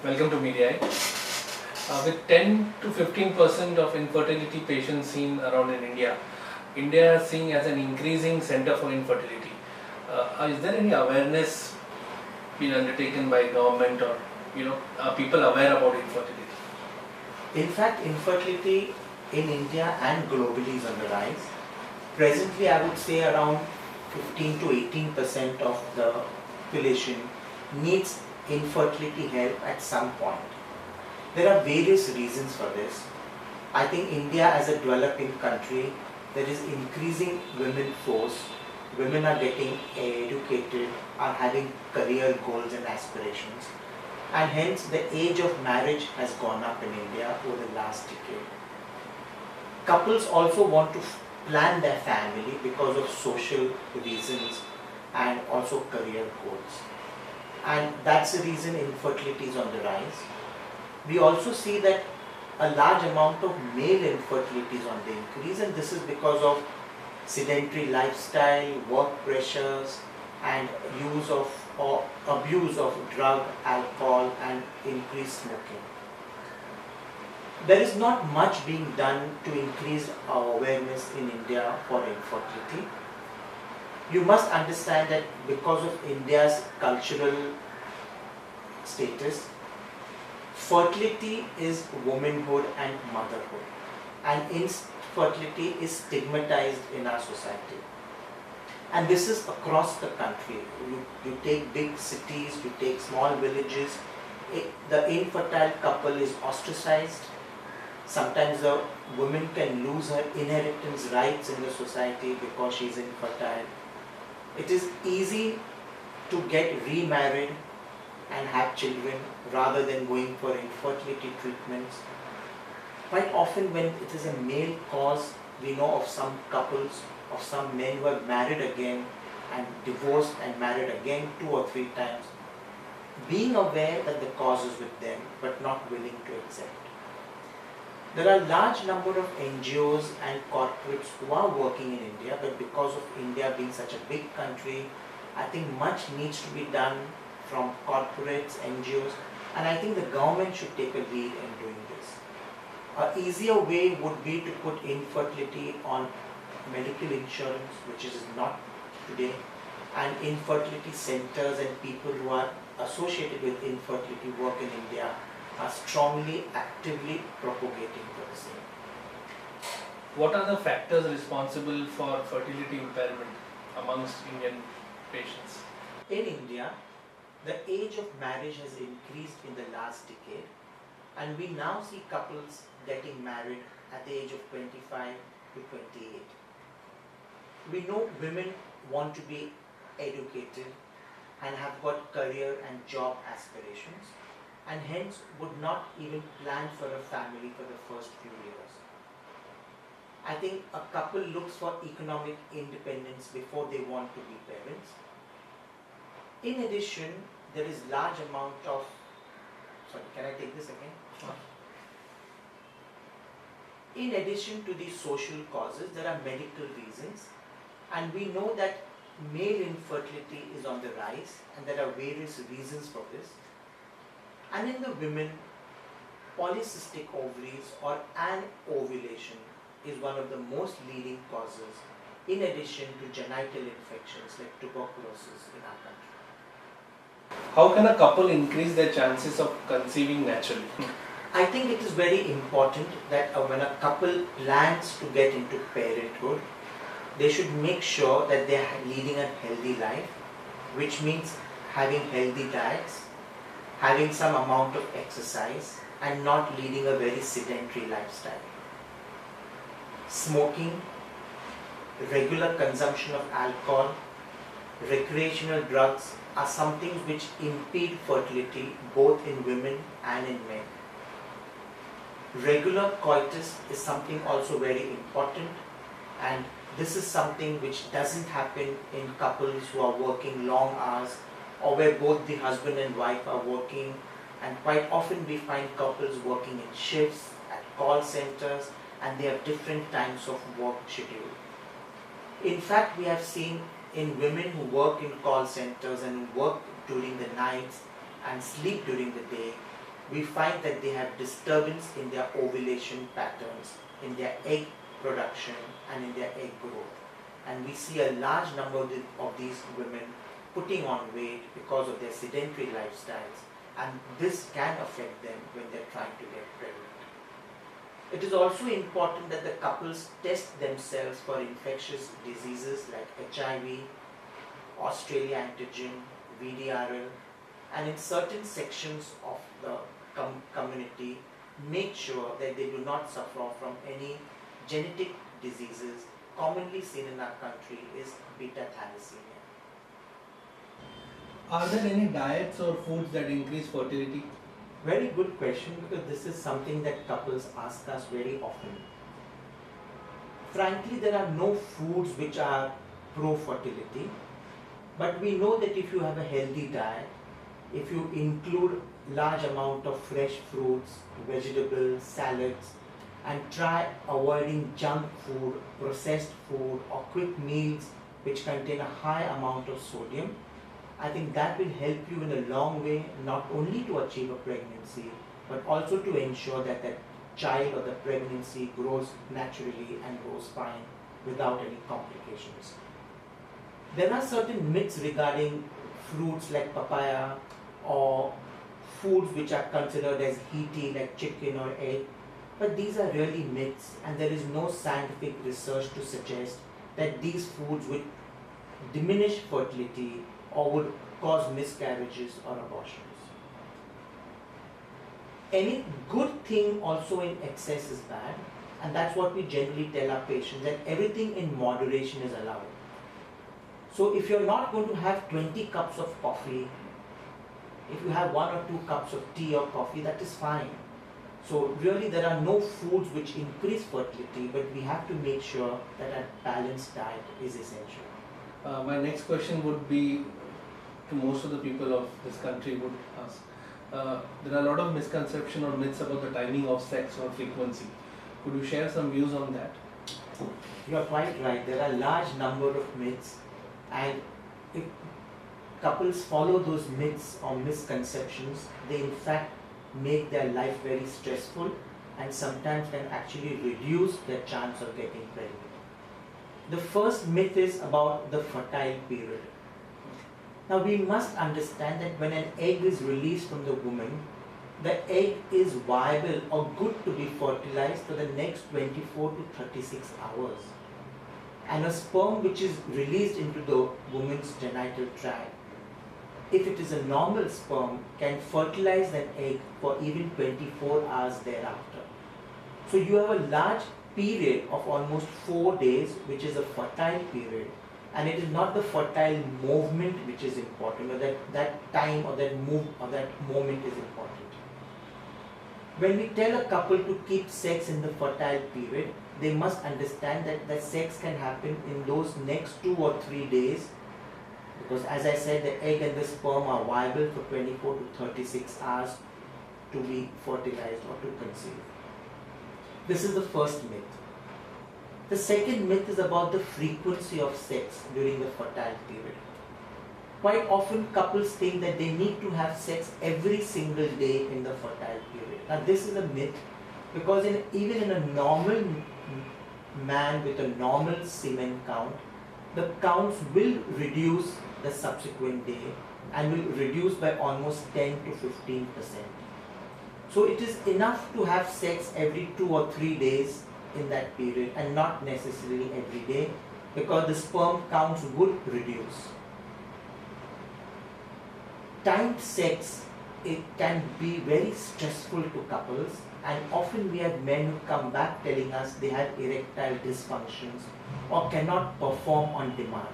Welcome to Media. With 10 to 15% of infertility patients seen around in India, India is seen as an increasing center for infertility. Is there any awareness being undertaken by government, or are people aware about infertility? In fact, infertility in India and globally is on the rise. Presently, I would say around 15 to 18% of the population needs infertility help at some point. There are various reasons for this. I think India as a developing country, there is increasing women force. Women are getting educated, are having career goals and aspirations, and hence the age of marriage has gone up in India over the last decade. Couples also want to plan their family because of social reasons and also career goals. And that's the reason infertility is on the rise. We also see that a large amount of male infertility is on the increase, and this is because of sedentary lifestyle, work pressures, and use of or abuse of drug, alcohol, and increased smoking. There is not much being done to increase our awareness in India for infertility. You must understand that because of India's cultural status, fertility is womanhood and motherhood, and infertility is stigmatized in our society. And this is across the country. You take big cities, you take small villages, the infertile couple is ostracized. Sometimes the woman can lose her inheritance rights in the society because she is infertile. It is easy to get remarried and have children rather than going for infertility treatments. Quite often when it is a male cause, we know of some couples, of some men who are married again and divorced and married again 2 or 3 times, being aware that the cause is with them but not willing to accept. There are a large number of NGOs and corporates who are working in India, but because of India being such a big country, I think much needs to be done from corporates, NGOs, and I think the government should take a lead in doing this. An easier way would be to put infertility on medical insurance, which is not today, and infertility centers and people who are associated with infertility work in India are strongly, actively propagating for the same. What are the factors responsible for fertility impairment amongst Indian patients? In India, the age of marriage has increased in the last decade, and we now see couples getting married at the age of 25 to 28. We know women want to be educated and have got career and job aspirations, and hence would not even plan for a family for the first few years. I think a couple looks for economic independence before they want to be parents. In addition, there is large amount of, can I take this again? Sure. In addition to these social causes, there are medical reasons, and we know that male infertility is on the rise, and there are various reasons for this. And in the women, polycystic ovaries or anovulation is one of the most leading causes, in addition to genital infections like tuberculosis in our country. How can a couple increase their chances of conceiving naturally? I think it is very important that when a couple plans to get into parenthood, they should make sure that they are leading a healthy life, which means having healthy diets, having some amount of exercise, and not leading a very sedentary lifestyle. Smoking, regular consumption of alcohol, recreational drugs are some things which impede fertility both in women and in men. Regular coitus is something also very important, and this is something which doesn't happen in couples who are working long hours or where both the husband and wife are working, and quite often we find couples working in shifts at call centers, and they have different times of work schedule. In fact, we have seen in women who work in call centers and work during the nights and sleep during the day, we find that they have disturbance in their ovulation patterns, in their egg production and in their egg growth. And we see a large number of these women putting on weight because of their sedentary lifestyles, and this can affect them when they're trying to get pregnant. It is also important that the couples test themselves for infectious diseases like HIV, Australia antigen, VDRL, and in certain sections of the community, make sure that they do not suffer from any genetic diseases. Commonly seen in our country is beta thalassemia. Are there any diets or foods that increase fertility? Very good question, because this is something that couples ask us very often. Frankly, there are no foods which are pro-fertility, but we know that if you have a healthy diet, if you include large amount of fresh fruits, vegetables, salads, and try avoiding junk food, processed food, or quick meals which contain a high amount of sodium, I think that will help you in a long way, not only to achieve a pregnancy, but also to ensure that that child or the pregnancy grows naturally and grows fine without any complications. There are certain myths regarding fruits like papaya or foods which are considered as heaty like chicken or egg, but these are really myths, and there is no scientific research to suggest that these foods would diminish fertility or would cause miscarriages or abortions. Any good thing also in excess is bad, and that's what we generally tell our patients, that everything in moderation is allowed. So if you're not going to have 20 cups of coffee, if you have 1 or 2 cups of tea or coffee, that is fine. So really there are no foods which increase fertility, but we have to make sure that a balanced diet is essential. My next question would be to most of the people of this country would ask. There are a lot of misconception or myths about the timing of sex or frequency. Could you share some views on that? You are quite right. There are a large number of myths, and if couples follow those myths or misconceptions, they in fact make their life very stressful and sometimes can actually reduce their chance of getting pregnant. The first myth is about the fertile period. Now we must understand that when an egg is released from the woman, the egg is viable or good to be fertilized for the next 24 to 36 hours. And a sperm which is released into the woman's genital tract, if it is a normal sperm, can fertilize that egg for even 24 hours thereafter. So you have a large period of almost 4 days which is a fertile period, and it is not the fertile movement which is important, or that time or that moment is important. When we tell a couple to keep sex in the fertile period, they must understand that the sex can happen in those next 2 or 3 days, because as I said, the egg and the sperm are viable for 24 to 36 hours to be fertilized or to conceive. This is the first myth. The second myth is about the frequency of sex during the fertile period. Quite often couples think that they need to have sex every single day in the fertile period. Now this is a myth, because even in a normal man with a normal semen count, the counts will reduce the subsequent day and will reduce by almost 10 to 15%. So it is enough to have sex every 2 or 3 days in that period and not necessarily every day, because the sperm counts would reduce. Timed sex, it can be very stressful to couples, and often we have men who come back telling us they have erectile dysfunctions or cannot perform on demand.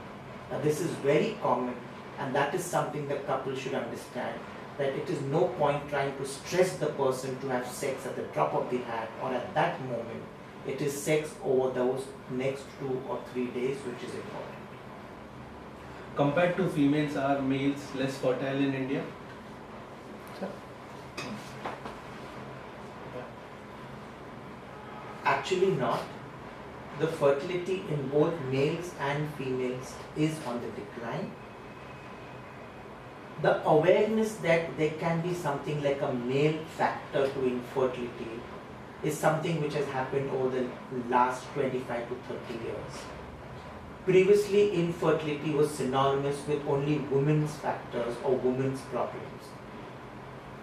Now this is very common, and that is something the couple should understand, that it is no point trying to stress the person to have sex at the drop of the hat or at that moment. It is sex over those next 2 or 3 days which is important. Compared to females, are males less fertile in India? Actually not. The fertility in both males and females is on the decline. the awareness that there can be something like a male factor to infertility is something which has happened over the last 25 to 30 years. Previously, infertility was synonymous with only women's factors or women's problems.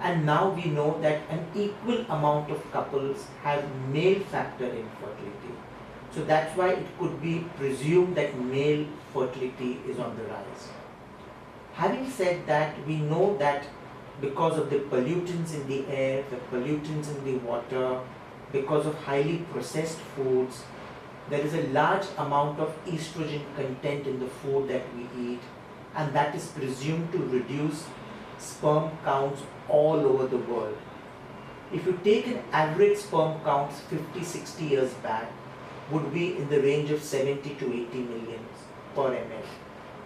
And now we know that an equal amount of couples have male factor infertility. So that's why it could be presumed that male fertility is on the rise. Having said that, we know that because of the pollutants in the air, the pollutants in the water, because of highly processed foods, there is a large amount of estrogen content in the food that we eat, and that is presumed to reduce sperm counts all over the world. If you take an average sperm counts 50-60 years back, would be in the range of 70 to 80 million per ml.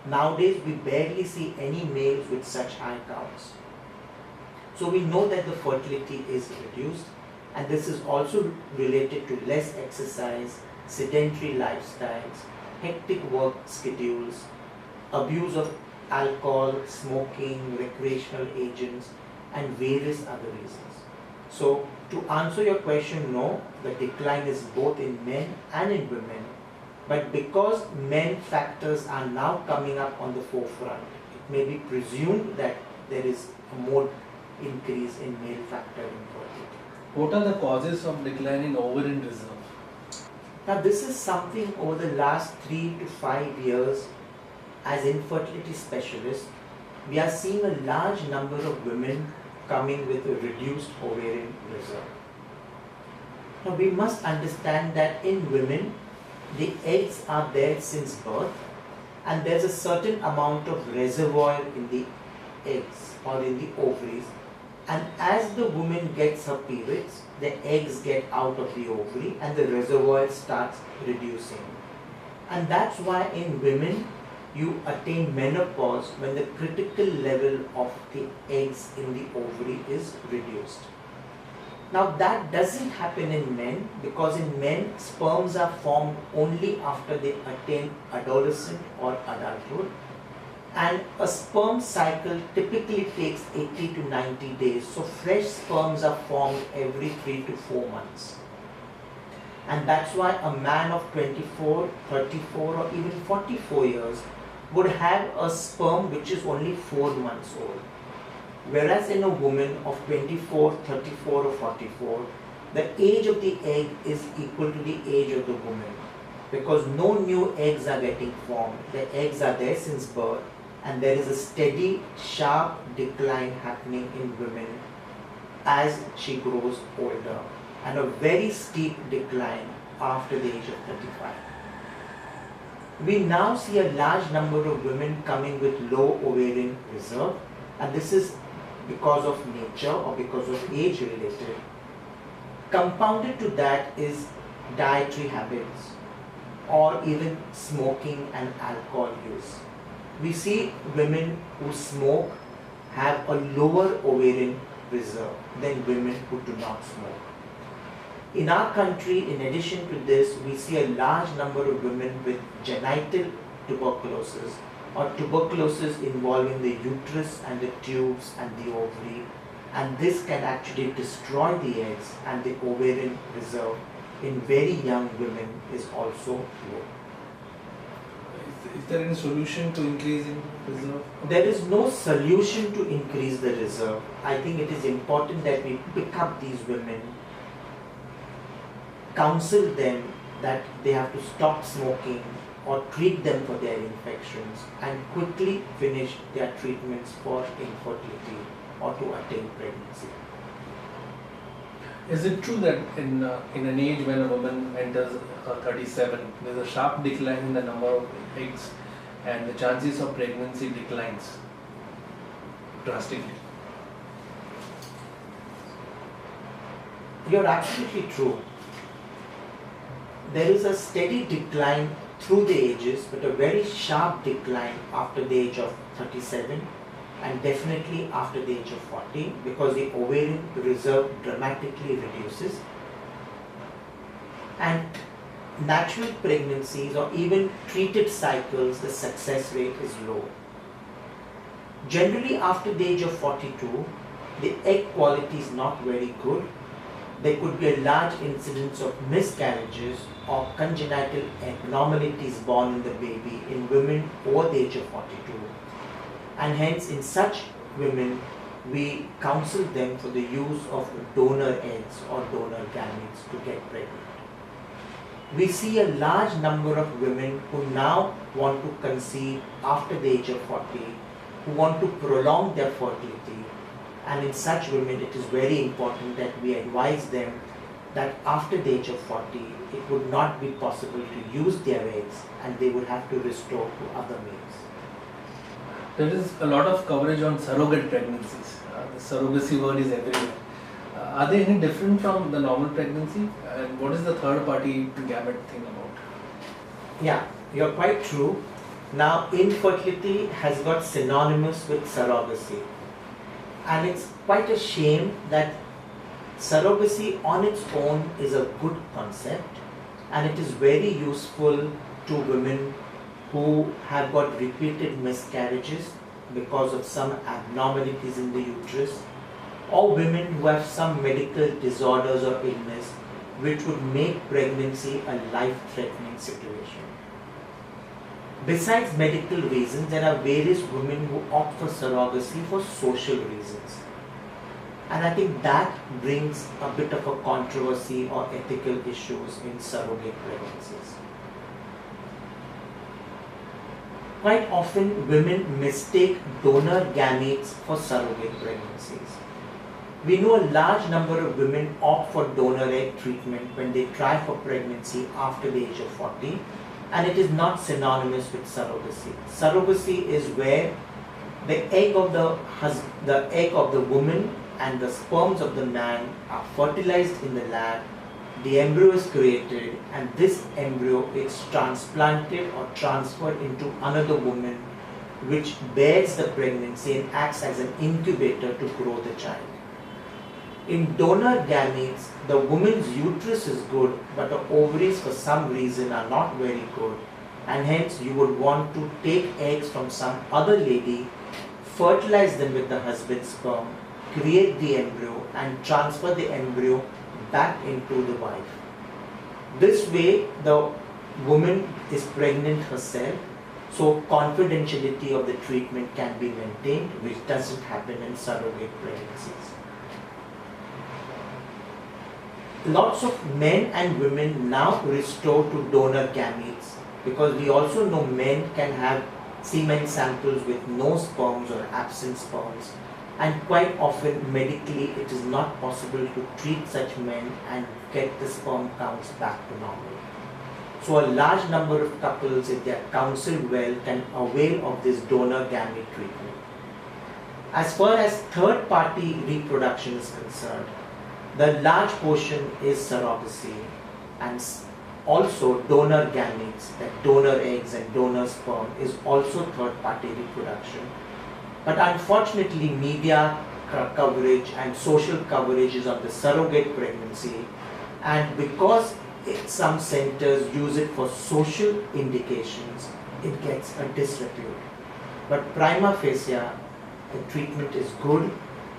Nowadays, we barely see any males with such high counts. So we know that the fertility is reduced, and this is also related to less exercise, sedentary lifestyles, hectic work schedules, abuse of alcohol, smoking, recreational agents, and various other reasons. So to answer your question, no, the decline is both in men and in women, but because men factors are now coming up on the forefront, it may be presumed that there is a more increase in male factor infertility. What are the causes of decline in ovarian reserve? Now this is something over the last 3 to 5 years, as infertility specialists, we are seeing a large number of women coming with a reduced ovarian reserve. Now we must understand that in women, the eggs are there since birth, and there's a certain amount of reservoir in the eggs or in the ovaries, and as the woman gets her periods, the eggs get out of the ovary and the reservoir starts reducing. And that's why in women you attain menopause when the critical level of the eggs in the ovary is reduced. Now that doesn't happen in men, because in men sperms are formed only after they attain adolescent or adulthood, and a sperm cycle typically takes 80 to 90 days, so fresh sperms are formed every 3 to 4 months. And that's why a man of 24, 34 or even 44 years would have a sperm which is only 4 months old. Whereas in a woman of 24, 34 or 44, the age of the egg is equal to the age of the woman, because no new eggs are getting formed. The eggs are there since birth, and there is a steady, sharp decline happening in women as she grows older, and a very steep decline after the age of 35. We now see a large number of women coming with low ovarian reserve, and this is because of nature or because of age related. Compounded to that is dietary habits or even smoking and alcohol use. We see women who smoke have a lower ovarian reserve than women who do not smoke. In our country, in addition to this, we see a large number of women with genital tuberculosis, or tuberculosis involving the uterus and the tubes and the ovary, and this can actually destroy the eggs, and the ovarian reserve in very young women is also low. Is there any solution to increasing reserve? There is no solution to increase the reserve. I think it is important that we pick up these women, counsel them that they have to stop smoking or treat them for their infections, and quickly finish their treatments for infertility or to attain pregnancy. Is it true that in an age when a woman enters 37, there is a sharp decline in the number of eggs and the chances of pregnancy declines drastically? You're absolutely true. There is a steady decline through the ages, but a very sharp decline after the age of 37 and definitely after the age of 40, because the ovarian reserve dramatically reduces, and natural pregnancies or even treated cycles, the success rate is low. Generally after the age of 42, the egg quality is not very good. There could be a large incidence of miscarriages or congenital abnormalities born in the baby in women over the age of 42. And hence in such women, we counsel them for the use of donor eggs or donor gametes to get pregnant. We see a large number of women who now want to conceive after the age of 40, who want to prolong their fertility, and in such women it is very important that we advise them that after the age of 40 it would not be possible to use their eggs and they would have to restore to other means. There is a lot of coverage on surrogate pregnancies. The surrogacy word is everywhere. Are they any different from the normal pregnancy? And what is the third party gamete thing about? Yeah, you're quite true. Now, infertility has got synonymous with surrogacy. And it's quite a shame that surrogacy on its own is a good concept and it is very useful to women who have got repeated miscarriages because of some abnormalities in the uterus, or women who have some medical disorders or illness which would make pregnancy a life-threatening situation. Besides medical reasons, there are various women who opt for surrogacy for social reasons. And I think that brings a bit of a controversy or ethical issues in surrogate pregnancies. Quite often, women mistake donor gametes for surrogate pregnancies. We know a large number of women opt for donor egg treatment when they try for pregnancy after the age of 40, and it is not synonymous with surrogacy. Surrogacy is where the egg of the woman and the sperms of the man are fertilized in the lab, the embryo is created, and this embryo is transplanted or transferred into another woman which bears the pregnancy and acts as an incubator to grow the child. In donor gametes, the woman's uterus is good, but the ovaries for some reason are not very good, and hence you would want to take eggs from some other lady, fertilize them with the husband's sperm, create the embryo and transfer the embryo back into the wife. This way the woman is pregnant herself, so confidentiality of the treatment can be maintained, which doesn't happen in surrogate pregnancies. Lots of men and women now restore to donor gametes because we also know men can have semen samples with no sperms or absent sperms, and quite often medically it is not possible to treat such men and get the sperm counts back to normal. So a large number of couples, if they are counseled well, can avail of this donor gamete treatment. As far as third party reproduction is concerned, the large portion is surrogacy and also donor gametes, like donor eggs and donor sperm, is also third party reproduction. But unfortunately, media coverage and social coverage is on the surrogate pregnancy, and because some centers use it for social indications, it gets a disrepute. But prima facie, the treatment is good,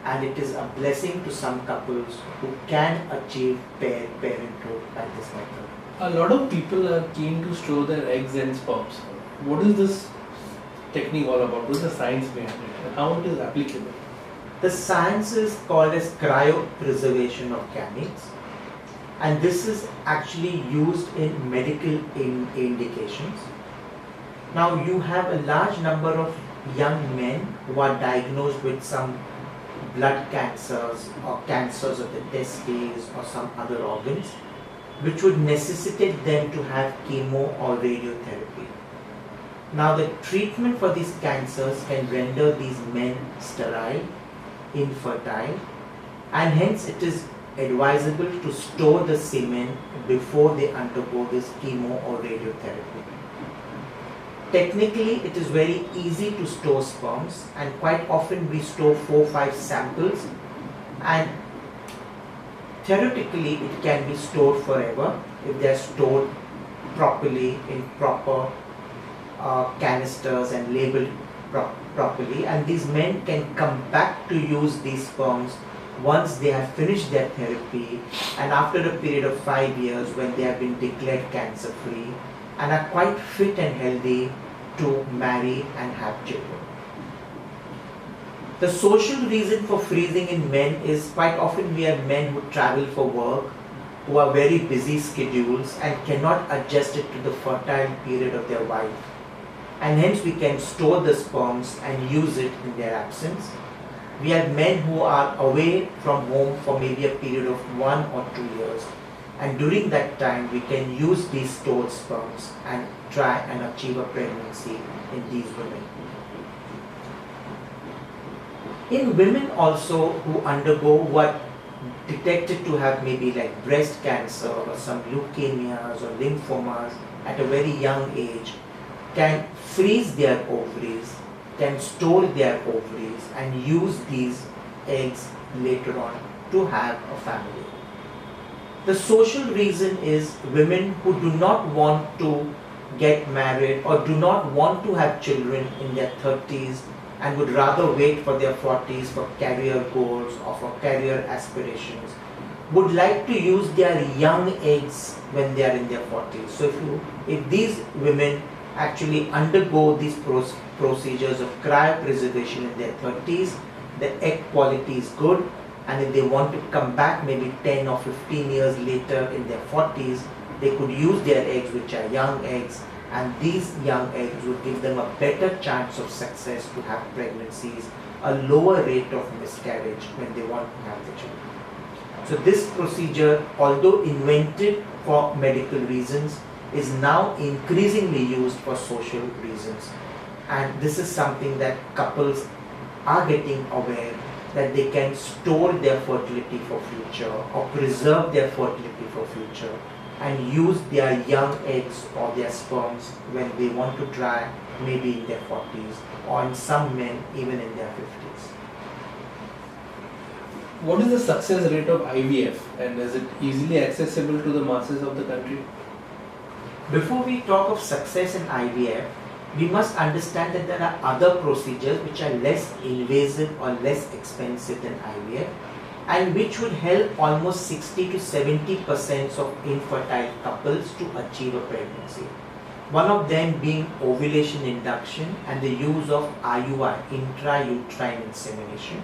and it is a blessing to some couples who can achieve parenthood by this method. A lot of people are keen to store their eggs and sperms. What is this technique all about? What is the science behind it and how it is applicable? The science is called as cryopreservation of gametes, and this is actually used in medical indications. Now you have a large number of young men who are diagnosed with some blood cancers or cancers of the testes or some other organs, which would necessitate them to have chemo or radiotherapy. Now the treatment for these cancers can render these men sterile, infertile, and hence it is advisable to store the semen before they undergo this chemo or radiotherapy. Technically, it is very easy to store sperms, and quite often we store 4-5 samples, and theoretically it can be stored forever if they are stored properly in proper canisters and labeled properly, and these men can come back to use these sperms once they have finished their therapy and after a period of 5 years when they have been declared cancer free and are quite fit and healthy to marry and have children. The social reason for freezing in men is quite often we have men who travel for work, who are very busy schedules and cannot adjust it to the fertile period of their wife. And hence we can store the sperms and use it in their absence. We have men who are away from home for maybe a period of 1 or 2 years, and during that time we can use these stored sperms and try and achieve a pregnancy in these women. In women also who undergo what detected to have maybe like breast cancer or some leukemias or lymphomas at a very young age, can freeze their ovaries, can store their ovaries and use these eggs later on to have a family. The social reason is women who do not want to get married or do not want to have children in their 30s and would rather wait for their 40s for career goals or for career aspirations, would like to use their young eggs when they are in their 40s. So if these women actually undergo these procedures of cryopreservation in their 30s, the egg quality is good, and if they want to come back maybe 10 or 15 years later in their 40s, they could use their eggs, which are young eggs, and these young eggs would give them a better chance of success to have pregnancies, a lower rate of miscarriage when they want to have the children. So this procedure, although invented for medical reasons, is now increasingly used for social reasons. And this is something that couples are getting aware that they can store their fertility for future or preserve their fertility for future and use their young eggs or their sperms when they want to try maybe in their 40s or in some men even in their 50s. What is the success rate of IVF, and is it easily accessible to the masses of the country? Before we talk of success in IVF, we must understand that there are other procedures which are less invasive or less expensive than IVF and which would help almost 60 to 70% of infertile couples to achieve a pregnancy. One of them being ovulation induction and the use of IUI, intrauterine insemination,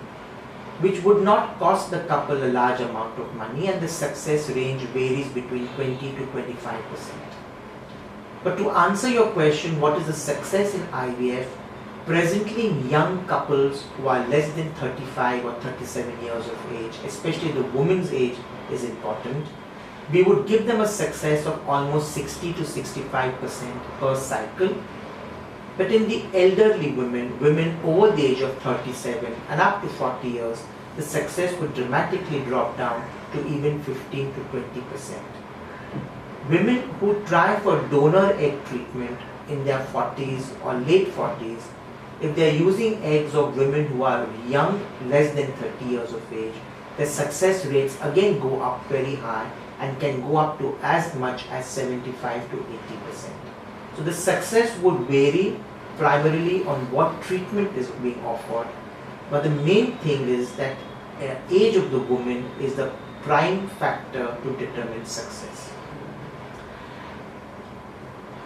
which would not cost the couple a large amount of money, and the success range varies between 20 to 25%. But to answer your question, what is the success in IVF? Presently in young couples who are less than 35 or 37 years of age, especially the woman's age is important, we would give them a success of almost 60 to 65% per cycle. But in the elderly women over the age of 37 and up to 40 years, the success would dramatically drop down to even 15 to 20%. Women who try for donor egg treatment in their 40s or late 40s, if they are using eggs of women who are young, less than 30 years of age, the success rates again go up very high and can go up to as much as 75 to 80%. So the success would vary primarily on what treatment is being offered, but the main thing is that age of the woman is the prime factor to determine success.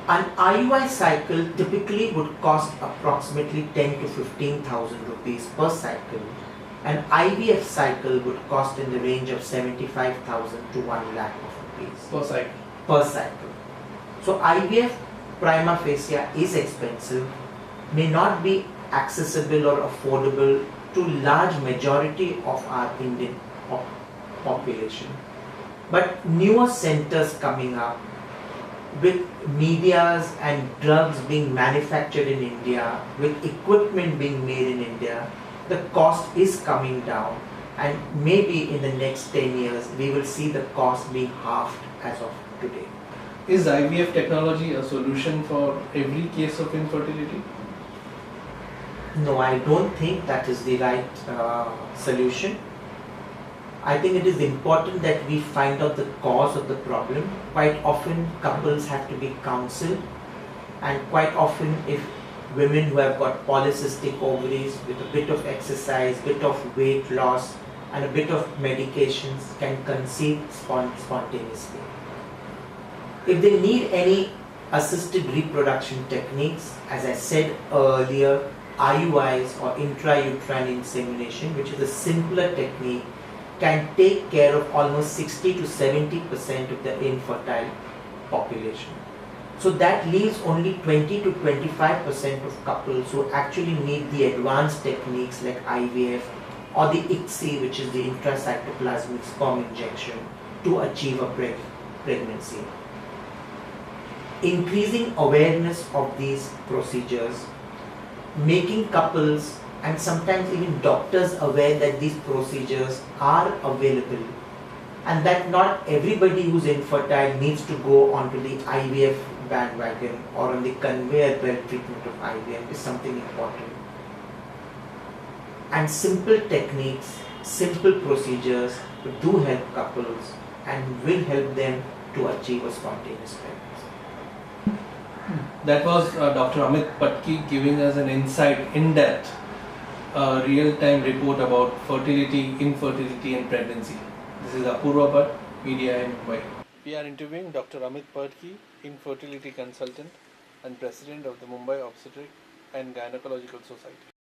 An IUI cycle typically would cost approximately 10 to 15,000 rupees per cycle. An IVF cycle would cost in the range of 75,000 to 1 lakh of rupees per cycle. So IVF prima facie is expensive, may not be accessible or affordable to large majority of our Indian population. But newer centers coming up with medias and drugs being manufactured in India, with equipment being made in India, the cost is coming down, and maybe in the next 10 years we will see the cost being halved as of today. Is IVF technology a solution for every case of infertility? No, I don't think that is the right solution. I think it is important that we find out the cause of the problem. Quite often couples have to be counseled, and quite often if women who have got polycystic ovaries with a bit of exercise, bit of weight loss and a bit of medications can conceive spontaneously. If they need any assisted reproduction techniques, as I said earlier, IUIs or intrauterine insemination, which is a simpler technique, can take care of almost 60 to 70% of the infertile population. So that leaves only 20 to 25% of couples who actually need the advanced techniques like IVF or the ICSI, which is the intracytoplasmic sperm injection, to achieve a pregnancy. Increasing awareness of these procedures, making couples and sometimes even doctors aware that these procedures are available and that not everybody who's infertile needs to go onto the IVF bandwagon or on the conveyor belt treatment of IVF is something important. And simple techniques, simple procedures do help couples and will help them to achieve a spontaneous pregnancy. That was Dr. Amit Patki giving us an insight, in-depth, real-time report about fertility, infertility and pregnancy. This is Apurva Bhatt, Media in Mumbai. We are interviewing Dr. Amit Patki, infertility consultant and president of the Mumbai Obstetric and Gynecological Society.